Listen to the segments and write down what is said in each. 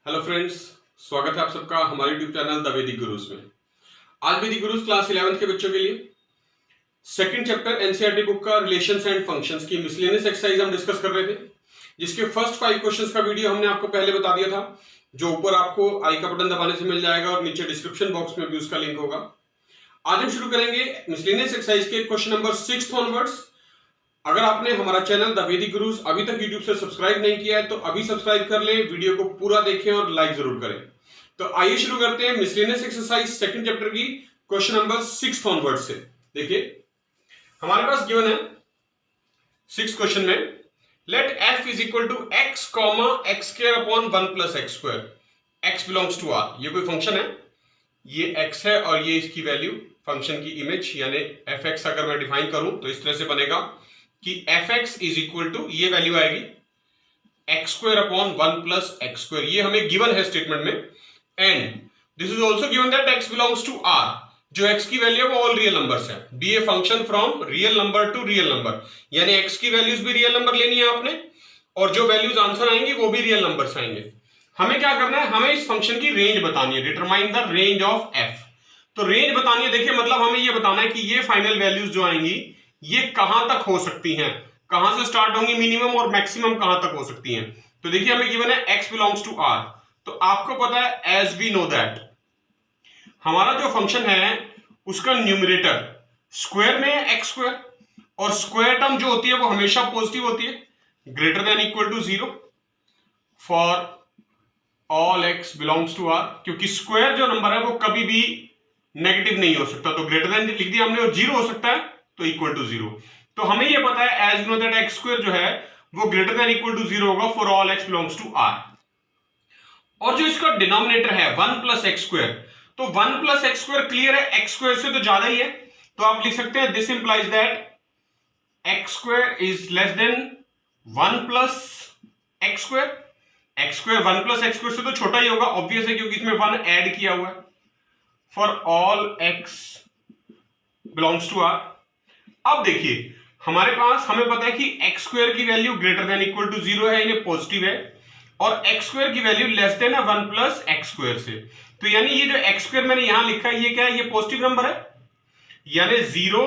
Hello friends, स्वागत है आप सबका हमारे यूट्यूब चैनल द वैदिक गुरुज में। आज वैदिक गुरुज क्लास 11 के बच्चों के लिए सेकंड चैप्टर एनसीईआरटी बुक का रिलेशंस एंड फंक्शंस की मिसलेनियस एक्सरसाइज हम डिस्कस कर रहे थे, जिसके फर्स्ट 5 क्वेश्चंस का वीडियो हमने आपको पहले बता दिया था, जो ऊपर आपको आई का बटन दबाने से मिल जाएगा और नीचे डिस्क्रिप्शन बॉक्स में भी उसका लिंक होगा। आज हम शुरू करेंगे मिसलेनियस एक्सरसाइज के क्वेश्चन नंबर 6 ऑनवर्ड्स। अगर आपने हमारा चैनल द वैदिक गुरुज अभी तक YouTube से सब्सक्राइब नहीं किया है तो अभी सब्सक्राइब कर लें, वीडियो को पूरा देखें और लाइक जरूर करें। तो आइए शुरू करते हैं मिसलेनियस एक्सरसाइज सेकंड चैप्टर की क्वेश्चन नंबर 6 ऑनवर्ड से। देखिए हमारे पास गिवन है 6 क्वेश्चन में, let f is equal to x comma x square upon 1 plus x square, x belongs to r। ये कोई फंक्शन है, ये x है और ये इसकी वैल्यू, फंक्शन की इमेज यानी fx अगर मैं डिफाइन करूं तो इस तरह से बनेगा कि fx इज इक्वल टू, ये वैल्यू आएगी x square upon 1 plus x square. ये हमें गिवन है स्टेटमेंट में, and this is also given that x belongs to r। जो x की वैल्यू है वो ऑल रियल नंबर्स है, be a function from real number to real number, यानी x की वैल्यूज भी रियल नंबर लेनी है आपने और जो वैल्यूज आंसर आएंगी वो भी रियल नंबर्स आएंगे। हमें क्या करना है, हमें इस फंक्शन की रेंज बतानी है, determine the range of f। तो रेंज बतानी है, देखिए मतलब हमें ये बताना है कि ये फाइनल वैल्यूज जो आएंगी ये कहां तक हो सकती हैं, कहां से स्टार्ट होंगी मिनिमम और मैक्सिमम कहां तक हो सकती हैं। तो देखिए हमें गिवन है x बिलोंग्स टू r, तो आपको पता है एज वी नो दैट हमारा जो फंक्शन है उसका न्यूमरेटर स्क्वायर में है एक्स स्क्वायर, और स्क्वायर टर्म जो होती है वो हमेशा पॉजिटिव होती है, greater than equal to 0 for all x belongs to r, क्योंकि स्क्वायर जो नंबर है वो कभी भी नेगेटिव नहीं हो सकता। तो ग्रेटर देन लिख दिया हमने और 0 हो सकता है तो इक्वल टू 0। तो हमें ये पता है as know that x square जो है वो ग्रेटर देन इक्वल टू 0 होगा for all x belongs to r। और जो इसका डिनोमिनेटर है 1 प्लस एक्स स्क्वायर, तो 1 प्लस एक्स स्क्वायर क्लियर है एक्स स्क्वायर से तो ज्यादा ही है, तो आप लिख सकते हैं this implies that x square is less than 1 plus x square. X square 1 plus x square से तो छोटा ही होगा, ऑब्वियस है क्योंकि इसमें 1 ऐड किया हुआ है। For all x belongs to r। अब देखिए हमारे पास, हमें पता है कि एक्स स्क्वायर की value greater than equal to 0 है, यानी पॉजिटिव है, और एक्स स्क्वायर की वैल्यू लेस देन है 1 प्लस एक्स स्क्वायर से। तो यानी ये जो एक्स स्क्वायर मैंने यहां लिखा है ये क्या है, ये पॉजिटिव नंबर है, यानी 0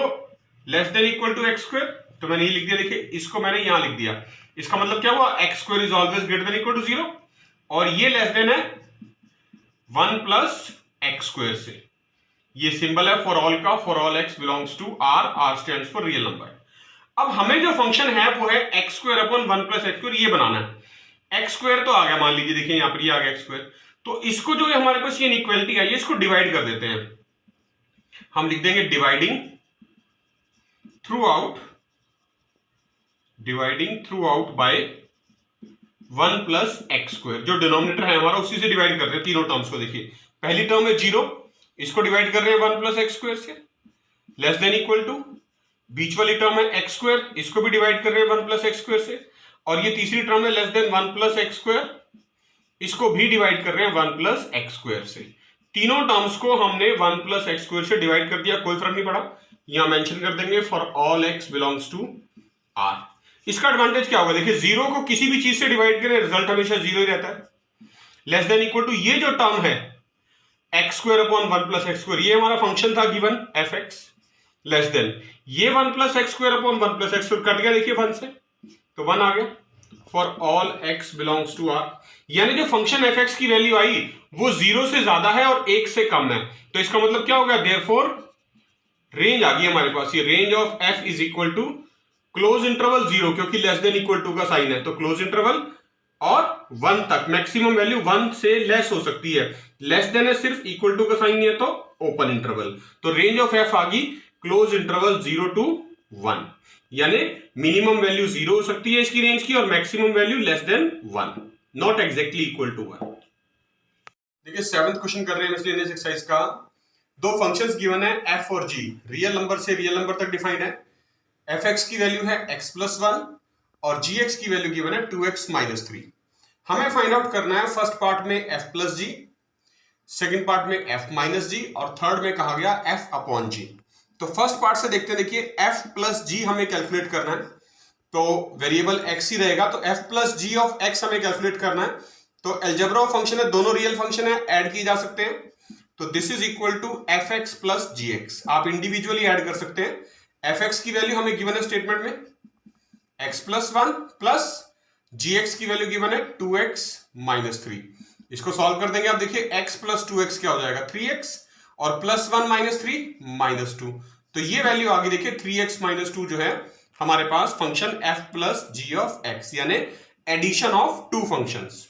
less than equal to x square. तो मैंने ये लिख दिया, देखिए इसको मैंने यहां लिख दिया, इसका मतलब क्या हुआ, x square is always greater than equal to 0 और ये लेस देन है 1 प्लस एक्स स्क्वायर से। ये सिंबल है फॉर ऑल का, for all x belongs to r, r stands for real number. अब हमें जो फंक्शन है वो है x square upon 1 plus x square, ये बनाना है। एक्स स्क्वायर तो आ गया, मान लीजिए देखिए यहां पर ये आ गया एक्स स्क्वायर, तो इसको जो हमारे पास ये इनइक्वालिटी आई है इसको डिवाइड कर देते हैं, हम लिख देंगे dividing through out by 1 plus x square. जो डिनोमिनेटर है हमारा उसी से डिवाइड कर रहे हैं तीनों टर्म्स को। देखिए पहली टर्म है 0, इसको डिवाइड कर रहे हैं 1 प्लस एक्स स्क्वायर से, लेस देन इक्वल टू, बीच वाली टर्म है एक्स स्क्वायर, इसको भी डिवाइड कर रहे हैं 1 प्लस एक्स स्क्वायर से, और ये तीसरी टर्म है less than 1 plus x square, इसको भी डिवाइड कर रहे हैं 1 प्लस एक्स स्क्वायर से। तीनों टर्म्स को हमने 1 प्लस एक्स स्क्वायर से डिवाइड कर दिया, कोई फर्क नहीं पड़ा, यहां मेंशन कर देंगे for all x belongs to r। इसका एडवांटेज क्या होगा, देखिए 0 को किसी भी चीज से डिवाइड करें रिजल्ट हमेशा 0 ही रहता है। लेस देन इक्वल टू, ये जो टर्म है x square upon 1 plus x square, ये हमारा फंक्शन था गिवन fx, लेस देन ये 1 plus x square upon 1 plus x square cut गया, देखिए 1 से, तो 1 आ गया for all x belongs to r। यानी जो फंक्शन fx की वैल्यू आई वो 0 से ज्यादा है और 1 से कम है, तो इसका मतलब क्या होगा, देयरफॉर रेंज आ गई हमारे पास, ये range of f is equal to close interval 0, क्योंकि लेस देन इक्वल टू का साइन है, तो क्लोज इंटरवल और 1 तक, मैक्सिमम वैल्यू 1 से लेस हो सकती है, लेस देन है सिर्फ, इक्वल टू का साइन नहीं है तो ओपन इंटरवल। तो रेंज ऑफ f आ गई क्लोज इंटरवल 0 to 1, यानी मिनिमम वैल्यू 0 हो सकती है इसकी रेंज की और maximum value less than 1, not exactly equal to 1। देखिए 7th क्वेश्चन कर रहे हैं मिसलेनियस एक्सरसाइज का। दो फंक्शंस गिवन है f और g, रियल नंबर से रियल नंबर तक डिफाइंड है। fx की वैल्यू है x प्लस 1 और gx की वैल्यू गिवन है 2x माइनस 3। हमें फाइंड आउट करना है फर्स्ट पार्ट में f प्लस जी, सेकेंड पार्ट में f माइनस जी और थर्ड में कहा गया f अपॉन जी। तो फर्स्ट पार्ट से देखते हैं, देखिए f प्लस जी हमें कैलकुलेट करना है, तो वेरिएबल x ही रहेगा, तो f plus g of x हमें कैलकुलेट करना है। तो अलजेब्रा ऑफ फंक्शन है, दोनों रियल फंक्शन है, ऐड किए जा सकते हैं। तो this is equal to f x plus g x, आप इंडिविजुअली ऐड कर सकते हैं। एफ एक्स की वैल्यू हमें गिवन है स्टेटमेंट में x plus one plus g x की वैल्यू गिवन है 2x माइनस 3। इसको सॉल्व कर देंगे आप, देखिए x प्लस 2x क्या हो जाएगा 3x और प्लस 1 माइनस 3 माइनस 2। तो ये वैल्यू आ गई देखिए 3x माइनस 2 जो है हमारे पास function f plus g of x, यानी addition of two functions.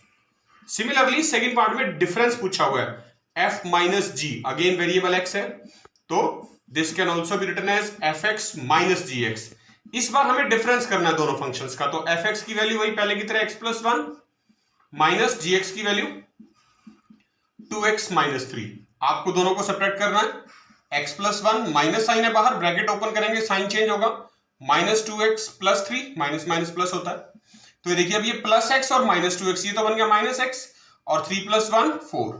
Similarly second part में डिफरेंस पूछा हुआ है f minus g, again variable x है, तो this can also be written as fx minus g x. इस बार हमें डिफरेंस करना है दोनों फंक्शंस का, तो fx की वैल्यू वही पहले की तरह x plus 1 minus g x की वैल्यू 2x माइनस 3। आपको दोनों को सेपरेट करना है, x प्लस 1 माइनस साइन है बाहर, ब्रैकेट ओपन करेंगे साइन चेंज होगा, minus 2x plus 3, minus minus plus होता है। तो ये देखिए अब ये प्लस x और माइनस 2x, ये तो बन गया माइनस x और 3 प्लस 1 4।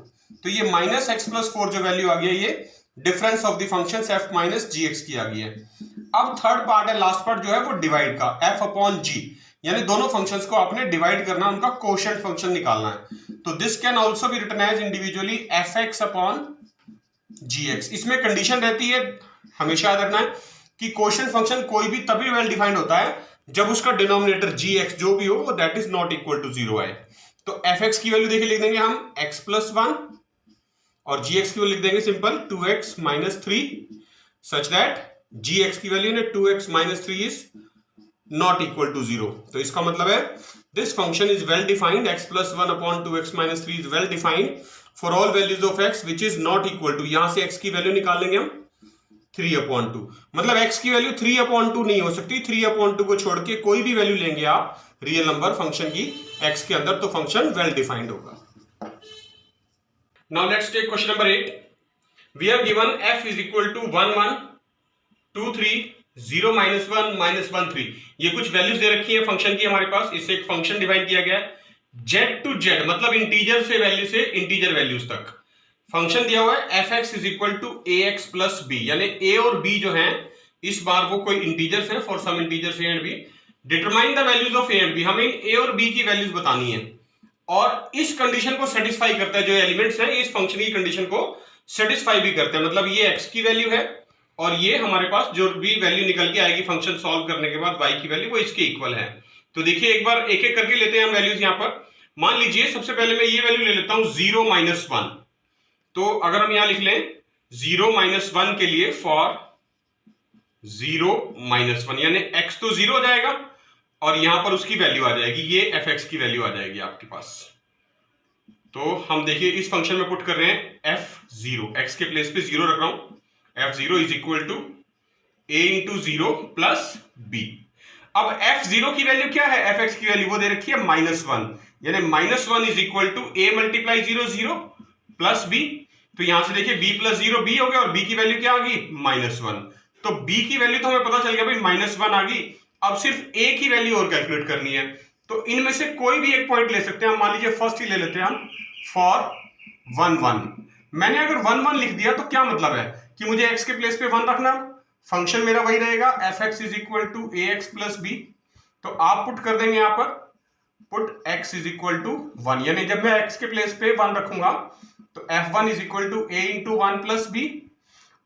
तो ये माइनस x प्लस 4 जो वैल्यू आ गई है, ये difference of the functions f minus g x की आ गई है। अब थर्ड पार्ट है, लास्ट पार्ट जो है वो डिवाइड का, f अपॉन g, यानी दोनों फंक्शंस को आपने डिवाइड करना, उनका कोशेंट फंक्शन निकालना है। तो this can also be written as individually fx upon gx। इसमें कंडीशन रहती है, हमेशा याद रखना है कि कोशेंट फंक्शन कोई भी तभी वेल डिफाइंड होता है जब उसका डिनोमिनेटर gx जो भी हो वो that is not equal to 0 है। तो fx की वैल्यू देखिए लिख देंगे हम x प्लस 1 और gx की वैल्यू लिख देंगे simple 2x minus 3 such that gx की वैल्यू ने 2x minus 3 is not equal to 0। तो इसका मतलब है this function is well defined, x plus 1 upon 2x minus 3 is well defined for all values of x which is not equal to, यहां से x की value निकाल लेंगे हम 3 अपॉन 2, मतलब x की वैल्यू 3 अपॉन 2 नहीं हो सकती, 3 अपॉन 2 को छोड़ के कोई भी वैल्यू लेंगे आप रियल नंबर फंक्शन की x के अंदर, तो फंक्शन वेल डिफाइंड होगा। Now let's take question number 8. We have given f is equal to 1 1 2 3 0 minus 1 minus 1 3। ये कुछ वैल्यूज दे रखी है फंक्शन की हमारे पास, इससे एक फंक्शन डिफाइन किया गया है z टू z, मतलब इंटीजर से वैल्यू से इंटीजर वैल्यूज तक। फंक्शन दिया हुआ है fx is equal to ax plus b, यानी a और b जो हैं इस बार वो कोई इंटीजर्स हैं, for some integers a and b। Determine the values of a and b, हमें a और b की वैल्यूज बतानी है और इस कंडीशन को सेटिस्फाई करता है, जो एलिमेंट्स हैं इस फंक्शन की कंडीशन को सेटिस्फाई भी करते हैं, मतलब ये x की वैल्यू है और ये हमारे पास जो भी वैल्यू निकल के आएगी फंक्शन सॉल्व करने के बाद y की वैल्यू वो इसके इक्वल है। तो देखिए एक बार एक एक करके लेते हैं हम वैल्यूज। यहां पर मान लीजिए सबसे पहले मैं ये वैल्यू ले लेता हूं 0 माइनस 1, तो अगर हम यहां लिख लें 0 माइनस 1 के लिए फॉर 0 माइनस 1, यानी x तो 0 हो जाएगा और यहां पर उसकी वैल्यू आ जाएगी, ये fx की वैल्यू आ जाएगी आपके पास। तो हम देखिए इस फंक्शन में पुट कर रहे हैं f0, x के प्लेस पे 0 रख रहा हूं, f0 is equal to a into 0 plus b। अब f0 की वैल्यू क्या है, fx की वैल्यू वो दे रखी है -1, यानी -1 is equal to a multiply 0 0 plus b। तो यहां से देखिए b प्लस 0 b हो गया और b की वैल्यू क्या आ गई -1। तो b की वैल्यू तो हमें पता चल गया भाई -1 आ गई, अब सिर्फ a की वैल्यू और कैलकुलेट करनी है। तो इनमें से कोई भी एक पॉइंट ले सकते हैं हम, मान लीजिए फर्स्ट ही ले लेते हैं हम फॉर 1 1। मैंने अगर 1 1 लिख दिया तो क्या मतलब है कि मुझे x के प्लेस पे 1 रखना, फंक्शन मेरा वही रहेगा fx is equal to ax plus b। तो आप पुट कर देंगे यहां पर put x is equal to 1, यानी जब मैं x के प्लेस पे 1 रखूंगा तो f1 is equal to a into 1 plus b,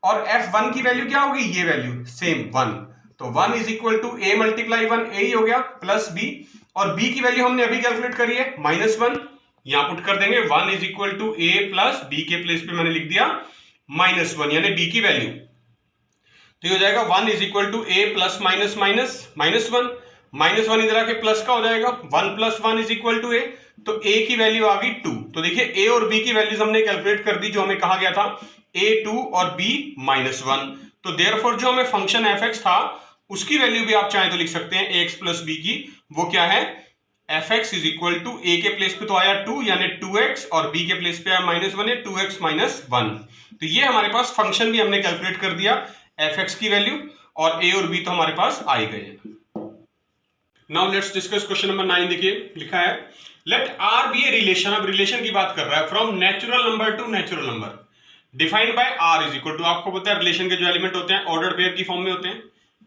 और f1 की वैल्यू क्या होगी, ये वैल्यू सेम 1, तो 1 is equal to a multiply 1 a ही हो गया प्लस b, और b की वैल्यू हमने अभी कैलकुलेट करी है -1, यहां पुट कर देंगे 1 is equal to a plus b के प्लेस पे मैंने लिख दिया -1, यानी b की वैल्यू तो ये हो जाएगा 1 is equal to a plus minus minus -1 इधर आके प्लस का हो जाएगा 1 plus 1 is equal to a, तो a की वैल्यू आ गई 2। तो देखिए a और b की वैल्यूज हमने कैलकुलेट कर दी, जो हमें कहा गया था a 2 और b -1। तो देयरफॉर जो हमें फंक्शन fx था उसकी वैल्यू भी आप चाहे तो लिख सकते हैं ax प्लस b की, वो क्या है fx is equal to a के प्लेस पे तो आया 2 यानी 2x और b के प्लेस पे आया -1 है 2x माइनस 1। तो ये हमारे पास फंक्शन भी हमने कैलकुलेट कर दिया fx की वैल्यू, और a और b तो हमारे पास आ ही गए हैं। Now let's discuss question number 9। देखिए लिखा है let r be a relation, अब रिलेशन की बात कर रहा है, from natural number to natural number defined by r is equal to, आपको पता है रिलेशन के जो एलिमेंट होते हैं ऑर्डर पेयर की फॉर्म में होते हैं,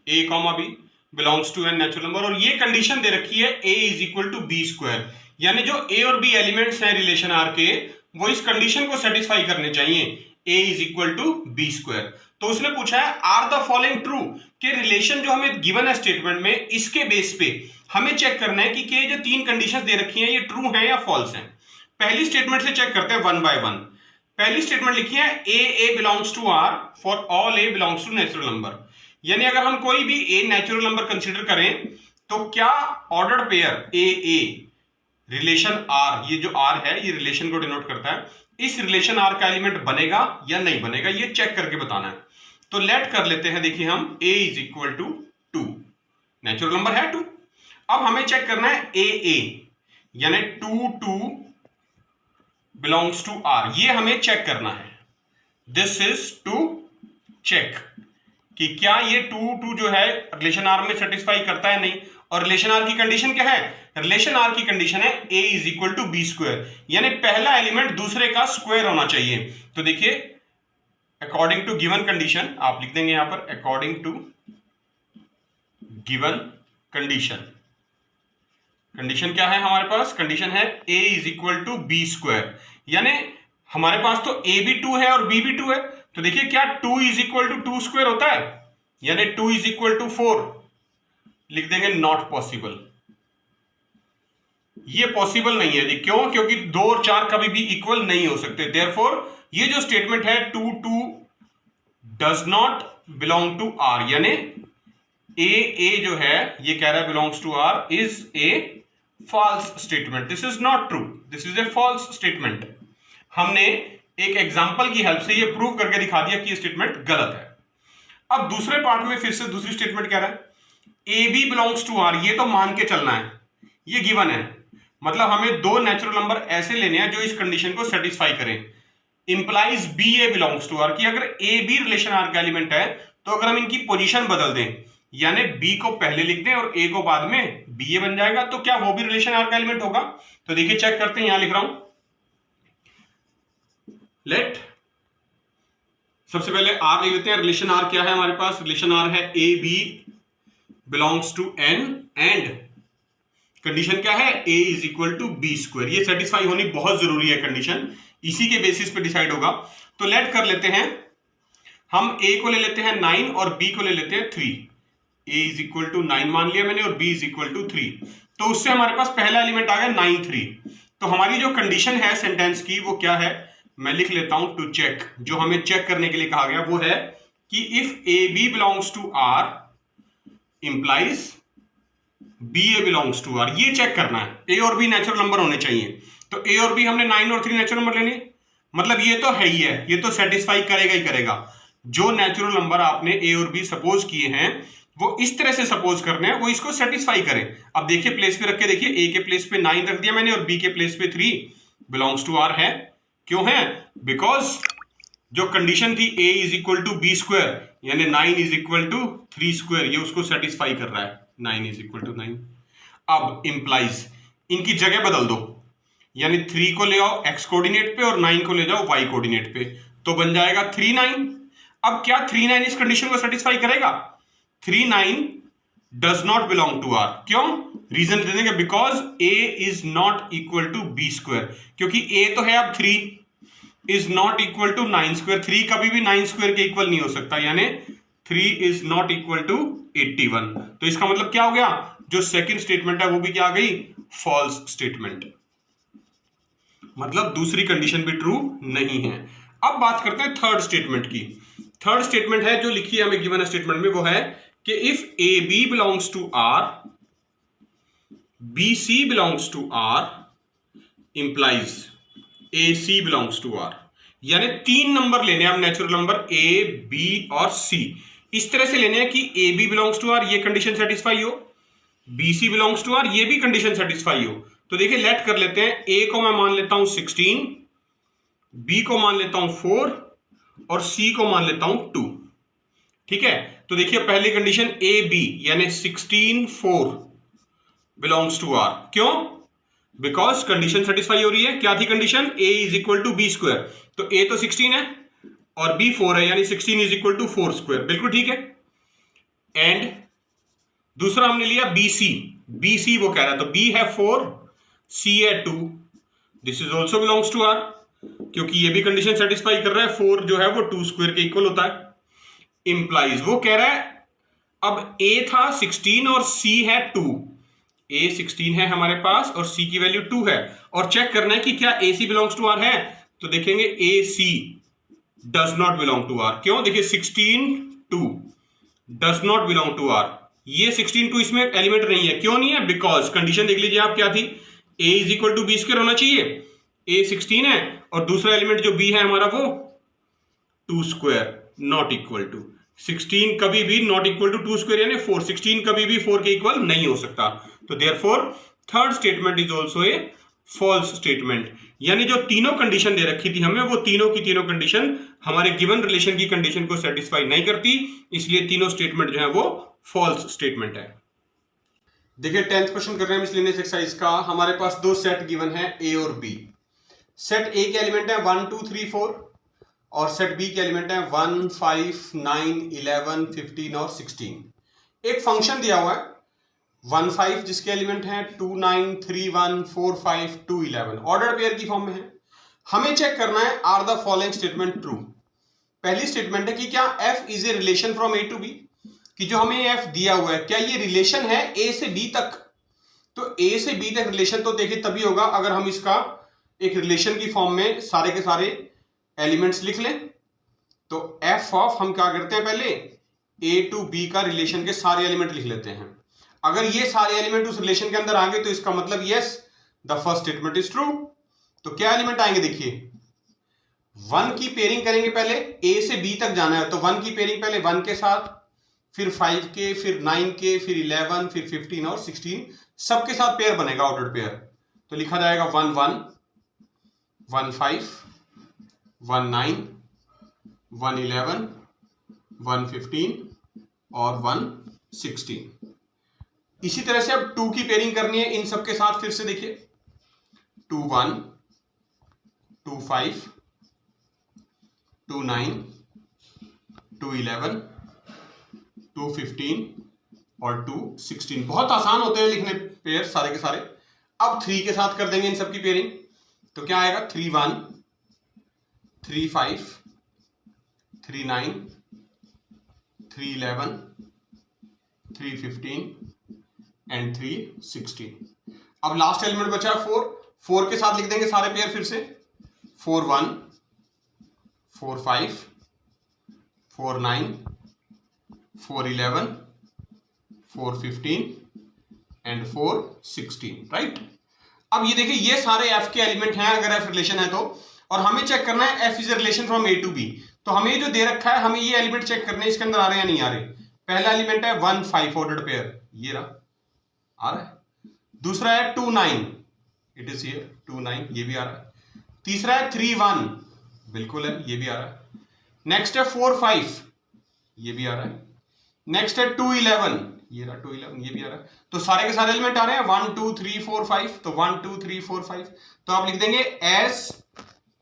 a, b belongs to N natural number, और ये कंडीशन दे रखी है a is equal to b square, यानी जो ए और बी एलिमेंट्स हैं रिलेशन आर के, वो इस कंडीशन को सेटिस्फाई करने चाहिए, a is equal to b square. तो उसने पूछा है आर द फॉलोइंग ट्रू, कि रिलेशन जो हमें गिवन है स्टेटमेंट में, इसके बेस पे हमें चेक करना है कि ये जो तीन कंडीशंस दे रखी हैं ये ट्रू हैं या फॉल्स हैं। पहली स्टेटमेंट से चेक करते हैं वन बाय वन। पहली स्टेटमेंट लिखी है A belongs to R for all A belongs to natural number. यानी अगर हम कोई भी ए नेचुरल नंबर कंसीडर करें तो क्या ordered pair a relation R, ये जो आर है ये रिलेशन को डिनोट करता है, इस रिलेशन आर का एलिमेंट बनेगा या नहीं बनेगा, ये चेक करके बताना है। तो लेट कर लेते हैं, देखिए हम a is equal to 2, natural number है 2। अब हमें चेक करना है a यानी 2 बिलोंग्स टू r, ये हमें चेक करना है। दिस इज टू चेक कि क्या ये 2 जो है रिलेशन आर में सेटिस्फाई करता है नहीं। और रिलेशन आर की कंडीशन क्या है, रिलेशन आर की कंडीशन है a is equal to b square, यानी पहला एलिमेंट दूसरे का स्क्वायर होना चाहिए। तो देखिए अकॉर्डिंग टू गिवन कंडीशन आप लिख देंगे यहां पर, according to given condition, condition क्या है हमारे पास, कंडीशन है a is equal to b square, यानी हमारे पास तो a भी 2 है और b भी 2 है। तो देखिए क्या 2 इज इक्वल टू 2 स्क्वायर होता है, यानी 2 इज इक्वल टू 4, लिख देंगे नॉट पॉसिबल, ये पॉसिबल नहीं है जी। क्यों, क्योंकि 2 और 4 कभी भी इक्वल नहीं हो सकते। देयरफॉर ये जो स्टेटमेंट है 2 does not belong to R, यानी ए जो है ये कह रहा है belongs to R, is a false statement. This is not true, this is a false statement. हमने एक एग्जांपल की हेल्प से ये प्रूव करके दिखा दिया कि ये स्टेटमेंट गलत है। अब दूसरे पार्ट में फिर से दूसरी स्टेटमेंट कह रहा है a b belongs to R, ये तो मान के चलना है, ये गिवन है, मतलब हमें 2 नेचुरल नंबर ऐसे लेने हैं जो इस कंडीशन को सेटिस्फाई करें। Implies b a belongs to R, कि अगर ए बी रिलेशन आर का एलिमेंट है तो अगर हम इनकी पोजीशन बदल दें, यानी बी को पहले लिख दें और ए को बाद में, बी ए बन जाएगा, तो क्या वो भी रिलेशन आर का एलिमेंट होगा। तो देखिए चेक करते हैं, यहां लिख रहा हूं, लेट सबसे पहले आर लिख लेते हैं। रिलेशन आर क्या है हमारे पास, रिलेशन आर है a b belongs to N and condition क्या है a is equal to b square. ये सेटिस्फाई होनी बहुत जरूरी है कंडीशन, इसी के बेसिस पे डिसाइड होगा। तो लेट कर लेते हैं, हम a को ले लेते हैं 9 और b को ले लेते हैं 3। a इज इक्वल टू 9 मान लिया मैंने और b इज इक्वल टू 3, तो उससे हमारे पास पहला एलिमेंट आ गया 9 3। तो हमारी जो कंडीशन है सेंटेंस की वो क्या है, मैं लिख लेता हूं टू चेक। जो हमें चेक करने के लिए कहा गया वो है कि if a b belongs to R implies b a belongs to R, ये चेक करना है। ए और बी नेचुरल नंबर होने चाहिए, तो ए और बी हमने 9 और 3 नेचुरल नंबर लेने, मतलब ये तो है ही है, ये तो सेटिस्फाई करेगा ही करेगा। जो नेचुरल नंबर आपने ए और बी सपोज किए हैं वो इस तरह से सपोज करने हैं वो इसको सेटिस्फाई करें। अब देखिए प्लेस पे रख के देखिए, ए के प्लेस पे 9 रख दिया मैंने और बी के प्लेस पे 3 बिलोंग्स टू आर है। क्यों है, बिकॉज जो कंडीशन थी a is equal to b square यानी 9 इज इक्वल टू 3 स्क्वायर, ये उसको सेटिस्फाई कर रहा है, 9 इज इक्वल टू 9। अब इंप्लाइज इनकी जगह बदल दो, यानी 3 को ले आओ x कोऑर्डिनेट पे और 9 को ले जाओ y कोऑर्डिनेट पे, तो बन जाएगा 3 9। अब क्या 3 9 इस कंडीशन को सेटिस्फाई करेगा, 3 9 does not belong to R. क्यों, रीजन दे देंगे, because a is not equal to b square, क्योंकि a तो है अब 3 is not equal to 9 square, 3 कभी भी 9 स्क्वायर के इक्वल नहीं हो सकता, यानी 3 इज नॉट इक्वल टू 81। तो इसका मतलब क्या हो गया, जो सेकंड स्टेटमेंट है वो भी क्या आ गई, फॉल्स स्टेटमेंट, मतलब दूसरी कंडीशन भी ट्रू नहीं है। अब बात करते हैं थर्ड स्टेटमेंट की। थर्ड स्टेटमेंट है जो लिखी है हमें गिवन स्टेटमेंट में, वो है कि if a b belongs to R, b c belongs to R implies a c belongs to R, यानी 3 नंबर लेने हैं हम नेचुरल नंबर ए बी और सी, इस तरह से लेने हैं कि a b belongs to R ये कंडीशन सेटिस्फाई हो, b c belongs to R ये भी कंडीशन सेटिस्फाई हो। तो देखिए लेट कर लेते हैं, ए को मैं मान लेता हूं 16, बी को मान लेता हूं 4 और सी को मान लेता हूं 2। ठीक है, तो देखिए पहली कंडीशन ए बी यानी 16 4 बिलोंग्स टू आर। क्यों, बिकॉज कंडीशन सेटिस्फाई हो रही है। क्या थी condition, a is equal to b square, तो a तो 16 है और b 4 है, यानी 16 इज इक्वल टू 4 स्क्वायर, बिल्कुल ठीक है। एंड दूसरा हमने लिया bc, bc वो कह रहा है, तो b है 4 C है 2, this is also belongs to R, क्योंकि ये भी कंडीशन सेटिस्फाई कर रहा है, 4 जो है वो 2 स्क्वायर के इक्वल होता है। इंप्लाइज वो कह रहा है अब A था 16 और C है 2, A 16 है हमारे पास और C की वैल्यू 2 है, और चेक करना है कि क्या AC बिलोंग्स टू R है। तो देखेंगे AC does not belong to R। क्यों? देखिए 16 2 does not belong to R, ये 16 2 इसमें एलिमेंट नहीं है। क्यों नहीं है? बिकॉज कंडीशन देख लीजिए आप क्या थी, A is equal to b square होना चाहिए, A 16 है और दूसरा एलिमेंट जो B है हमारा वो 2 स्क्वायर, नॉट इक्वल टू 16 कभी भी नॉट इक्वल टू 2 स्क्वायर यानी 4, 16 कभी भी 4 के इक्वल नहीं हो सकता। तो therefore third statement is also a false statement, यानी जो तीनों कंडीशन दे रखी थी हमें, वो तीनों की तीनों कंडीशन हमारे गिवन रिलेशन की कंडीशन को सेटिस्फाई नहीं करती, इसलिए तीनों स्टेटमेंट जो है वो फॉल्स स्टेटमेंट है। देखिए 10th क्वेश्चन कर रहे हैं मिसलेनियस एक्सरसाइज का। हमारे पास दो सेट गिवन है ए और बी। सेट ए के एलिमेंट है 1 2 3 4 और सेट बी के एलिमेंट है 1 5 9 11 15 और 16। एक फंक्शन दिया हुआ है 1 5 जिसके एलिमेंट हैं 2 9 3 1 4 5 2 11, ऑर्डर पेयर की फॉर्म में है। हमें चेक करना है are the following statement true. पहली स्टेटमेंट है कि क्या f is a relation from A to B, कि जो हमें एफ दिया हुआ है क्या ये रिलेशन है ए से बी तक। तो ए से बी तक रिलेशन तो देखिए तभी होगा अगर हम इसका एक रिलेशन की फॉर्म में सारे के सारे एलिमेंट्स लिख लें। तो एफ ऑफ हम क्या करते हैं, पहले ए टू बी का रिलेशन के सारे एलिमेंट लिख लेते हैं। अगर ये सारे एलिमेंट उस रिलेशन के अंदर आ गए तो इसका मतलब yes the first statement is true. तो क्या एलिमेंट आएंगे, देखिए 1 की पेयरिंग करेंगे, पहले ए से बी तक जाना है तो 1 की पेयरिंग पहले 1 के साथ, फिर 5 के, फिर 9 के, फिर 11, फिर 15 और 16, सबके साथ पेयर बनेगा ऑर्डर पेयर। तो लिखा जाएगा 1 1 1 5 1 9 1 11 1 15 और 1 16। इसी तरह से अब 2 की पेयरिंग करनी है इन सबके साथ, फिर से देखिए 2 1 2 5 2 9 2 11 2 15 और 2 16। बहुत आसान होते हैं लिखने पेयर सारे के सारे। अब 3 के साथ कर देंगे इन सबकी पेयरिंग, तो क्या आएगा 3 1 3 5 3 9 3 11 3 15 एंड 3 16। अब लास्ट एलिमेंट बचा 4, 4 के साथ लिख देंगे सारे पेयर फिर से 4 1 4 5 4 9 4 11 4 15 एंड 4 16, राइट। अब ये देखिए ये सारे एफ के एलिमेंट हैं अगर एफ रिलेशन है तो, और हमें चेक करना है f is a relation from A to B. तो हमें जो दे रखा है हमें ये एलिमेंट चेक करने हैं इसके अंदर आ रहे हैं या नहीं आ रहे। पहला एलिमेंट है 1 5 ऑर्डर्ड पेयर, ये रहा आ रहा है। दूसरा है 2 9, इट इज हियर 2 9, ये भी आ रहा है। तीसरा है 3 1, बिल्कुल है, ये भी आ रहा है। नेक्स्ट है 4 5, ये भी आ रहा है। नेक्स्ट है 2 11, ये रहा 2 11, ये भी आ रहा है। तो सारे के सारे एलिमेंट आ रहे हैं 1 2 3 4 5, तो 1 2 3 4 5। तो आप लिख देंगे as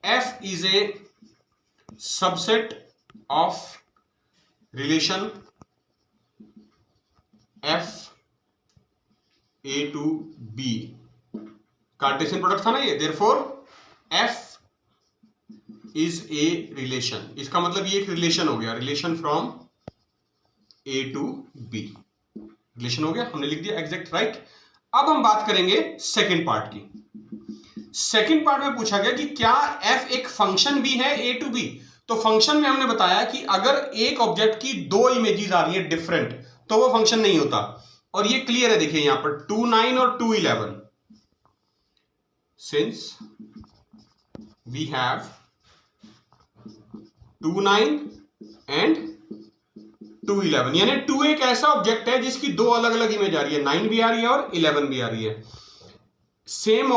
f is a subset of relation f A to B. Cartesian product था ना ये, therefore f is a relation. इसका मतलब ये एक रिलेशन हो गया, relation from A to B, relation हो गया, हमने लिख दिया एग्जैक्ट, राइट। अब हम बात करेंगे सेकंड पार्ट की। सेकंड पार्ट में पूछा गया कि क्या एफ एक फंक्शन भी है ए टू बी। तो फंक्शन में हमने बताया कि अगर एक ऑब्जेक्ट की 2 इमेजेस आ रही है डिफरेंट तो वो फंक्शन नहीं होता, और ये क्लियर है देखिए यहां पर 2 9 और 2 11। सिंस वी हैव 2 9 एंड 2 11, यानी 2 एक ऐसा ऑब्जेक्ट है जिसकी 2 अलग अलग इमेज आ रही है, 9 भी आ रही है और 11 भी आ रही है। Same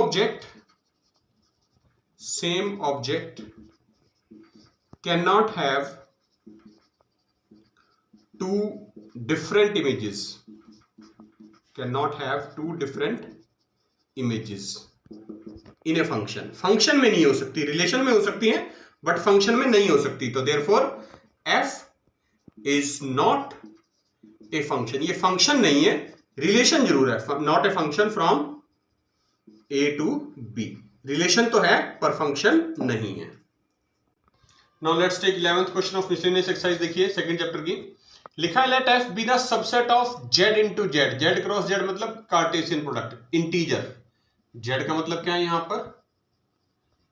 object can not have 2 different images, cannot have 2 different images in a function। Function में नहीं हो सकती, रिलेशन में हो सकती है बट फंक्शन में नहीं हो सकती। तो therefore f is not a function, ये फंक्शन नहीं है, रिलेशन जरूर है, not a function from A to B. Relation तो है पर फंक्शन नहीं है। Now let's take 11th question of miscellaneous exercise. देखिए सेकंड चैप्टर की, लिखा है let f be the subset of Z into Z. Z cross Z मतलब कार्टेशियन प्रोडक्ट, इंटीजर। जेड का मतलब क्या है यहां पर,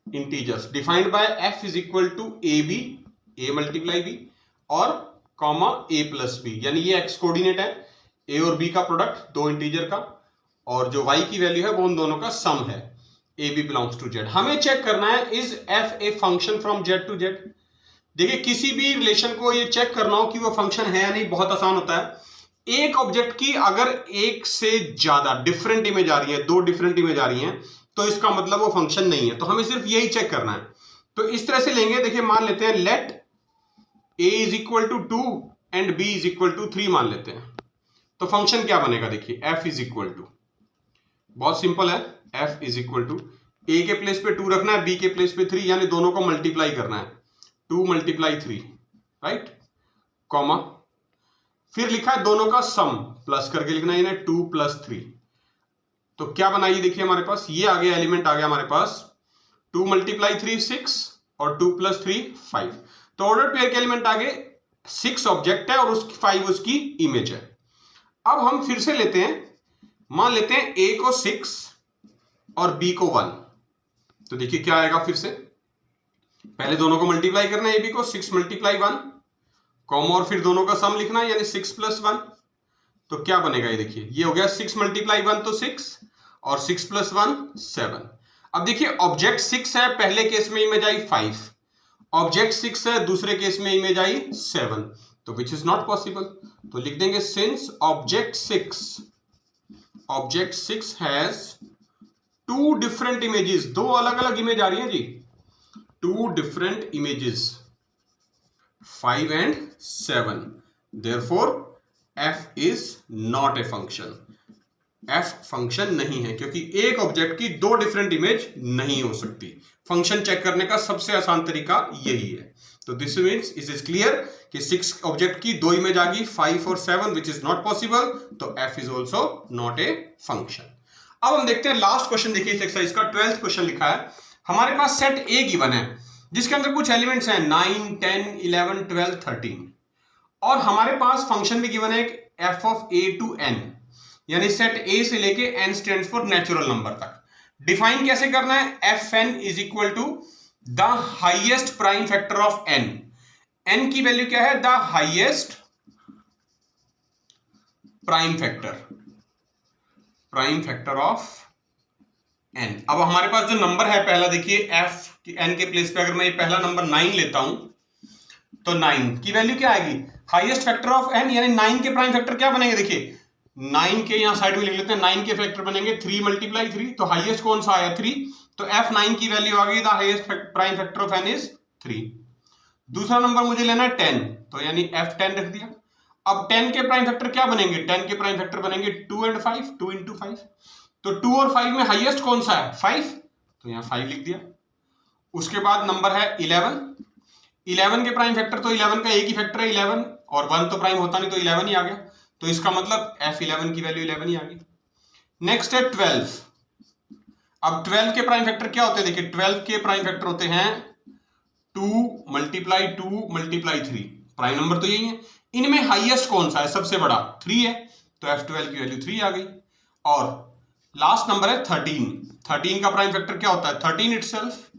integers. Defined by f is equal to a B, A multiply B और कॉमा ए प्लस बी, यानी ये एक्स कोऑर्डिनेट है, ए और बी का प्रोडक्ट दो इंटीजर का, और जो y की वैल्यू है वो उन दोनों का सम है। A b belongs to Z. हमें चेक करना है is f a function from Z to Z. देखिए किसी भी रिलेशन को ये चेक करना हो कि वो फंक्शन है या नहीं, बहुत आसान होता है। एक ऑब्जेक्ट की अगर एक से ज्यादा डिफरेंट इमेज आ रही है, दो डिफरेंट इमेज आ रही है, तो इसका मतलब वो फंक्शन नहीं है। तो हमें सिर्फ यही चेक करना है। तो इस तरह से लेंगे, देखिए मान लेते हैं let a is equal to 2 and b is equal to 3 मान लेते हैं। तो फंक्शन क्या बनेगा, देखिए f इज इक्वल टू, बहुत सिंपल है, f is equal to a के प्लेस पे 2 रखना है, b के प्लेस पे 3, यानी दोनों को मल्टीप्लाई करना है, 2 मल्टीप्लाई 3, राइट, कॉमा, फिर लिखा है दोनों का सम, प्लस करके लिखना है, यानी 2 प्लस 3। तो क्या बनाइए, देखिए हमारे पास ये आ गया, एलिमेंट आ गया हमारे पास, 2 मल्टीप्लाई 3 6 और 2 प्लस 3 5। तो ऑर्डर पेयर के एलिमेंट आ गए, 6 ऑब्जेक्ट है और उसकी 5 उसकी इमेज है। अब हम फिर से लेते हैं, मान लेते हैं a को 6 और b को 1। तो देखिए क्या आएगा, फिर से पहले दोनों को मल्टीप्लाई करना है, a b को 6 मल्टीप्लाई 1, कॉमा, और फिर दोनों का सम लिखना है, यानी 6 प्लस 1। तो क्या बनेगा, ये देखिए ये हो गया 6 मल्टीप्लाई 1 तो 6 और 6 प्लस 1 7। अब देखिए ऑब्जेक्ट 6 है, पहले केस में इमेज आई 5, ऑब्जेक्ट 6 है, दूसरे केस में इमेज आई 7, तो विच इज नॉट पॉसिबल। तो लिख देंगे since object 6 has 2 different images, दो अलग अलग इमेज आ रही हैं जी, 2 different images 5 and 7, therefore f is not a function. f function नहीं है, क्योंकि एक ऑब्जेक्ट की दो डिफरेंट इमेज नहीं हो सकती। फंक्शन चेक करने का सबसे आसान तरीका यही है। तो this means it is clear कि 6 ऑब्जेक्ट की दो इमेज आ गई, 5 और 7, विच इज नॉट पॉसिबल। तो f is also not a function. अब हम देखते हैं लास्ट क्वेश्चन। देखिए इस एक्सरसाइज का 12th क्वेश्चन लिखा है, हमारे पास सेट A गिवन है जिसके अंदर कुछ एलिमेंट्स हैं 9 10 11 12 13, और हमारे पास फंक्शन भी गिवन है f of a to n, यानी सेट A से लेके n stands for natural number तक। डिफाइन कैसे करना है, fn is equal to the highest prime factor of n। n की वैल्यू क्या है, the highest prime factor of n। अब हमारे पास जो नंबर है पहला, देखिए f की n के प्लेस पे अगर मैं ये पहला नंबर 9 लेता हूं, तो 9 की वैल्यू क्या आएगी, हाईएस्ट फैक्टर ऑफ n, यानी 9 के प्राइम फैक्टर क्या बनेंगे, देखिए 9 के यहां साइड में लिख लेते हैं, 9 के फैक्टर बनेंगे 3 मल्टीप्लाई 3, तो हाईएस्ट कौन सा आया 3, तो f9 की वैल्यू आ गई, the highest prime factor of n is 3। दूसरा नंबर मुझे लेना है 10, तो यानी f10 रख दिया। अब 10 के प्राइम फैक्टर क्या बनेंगे, 10 के प्राइम फैक्टर बनेंगे 2 एंड 5, 2 इंटू 5, तो 2 और 5 में हाईएस्ट कौन सा है 5, तो यहां 5 लिख दिया। उसके बाद नंबर है 11 के प्राइम फैक्टर, तो 11 का एक ही फैक्टर है 11, और 1 तो प्राइम होता नहीं, तो 11 ही आ गया, तो इसका मतलब f11 की वैल्यू 11 ही आ गई। नेक्स्ट है 12। अब 12 के प्राइम फैक्टर क्या होते हैं, देखिए 12 के प्राइम फैक्टर होते हैं 2 मल्टीप्लाई 3, प्राइम नंबर तो यही है। इनमें हाईएस्ट कौन सा है, सबसे बड़ा 3 है, तो f12 की वैल्यू 3 आ गई। और लास्ट नंबर है 13 का प्राइम फैक्टर क्या होता है 13 इटसेल्फ,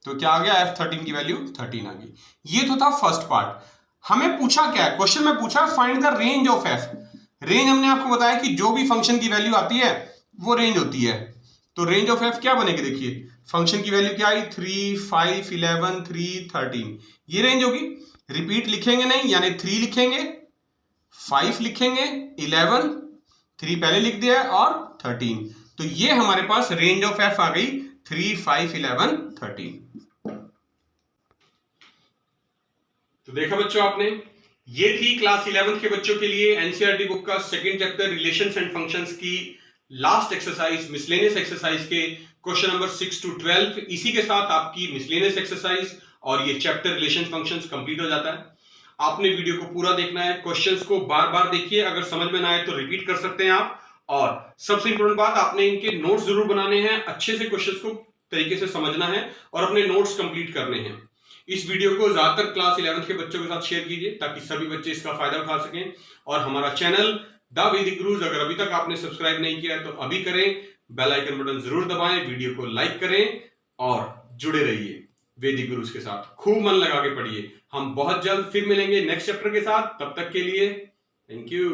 तो क्या आ गया f13 की वैल्यू 13 आ गई। ये तो था फर्स्ट पार्ट। हमें पूछा क्या है, क्वेश्चन में पूछा find the range of f। Range हमने आपको बताया कि जो भी फंक्शन की वैल्यू आती है वो रेंज होती है। तो रेंज ऑफ f क्या बनेगी, देखिए फंक्शन की वैल्यू क्या आई 3 5 11 3 13, ये रेंज होगी। रिपीट लिखेंगे नहीं, यानी 3 लिखेंगे, 5 लिखेंगे, 11 3 पहले लिख दिया है और 13, तो ये हमारे पास रेंज ऑफ f आ गई 3 5 11 13। तो देखा बच्चों आपने, ये थी क्लास 11 के बच्चों के लिए एनसीईआरटी बुक का second chapter relations and functions की लास्ट एक्सरसाइज, मिसलेनियस एक्सरसाइज के क्वेश्चन नंबर 6 to 12। इसी के साथ आपकी मिसलेनियस एक्सरसाइज और ये चैप्टर रिलेशन फंक्शंस कंप्लीट हो जाता है। आपने वीडियो को पूरा देखना है, क्वेश्चंस को बार बार देखिए, अगर समझ में ना आए तो रिपीट कर सकते हैं आप, और सबसे इंपॉर्टेंट बात, आपने इनके नोट्स जरूर बनाने हैं, अच्छे से क्वेश्चंस को तरीके से समझना है और अपने नोट्स कंप्लीट करने हैं। इस वीडियो को ज्यादातर क्लास 11th के बच्चों के साथ शेयर कीजिए ताकि सभी बच्चे इसका फायदा उठा सकें। और हमारा चैनल द वैदिक गुरुज अगर अभी तक आपने सब्सक्राइब नहीं किया है तो अभी करें, बेल आइकन बटन जरूर दबाएं, वीडियो को लाइक करें और जुड़े रहिए वैदिक गुरुज के साथ। खूब मन लगा के पढ़िए। हम बहुत जल्द फिर मिलेंगे नेक्स्ट चैप्टर के साथ, तब तक के लिए थैंक यू।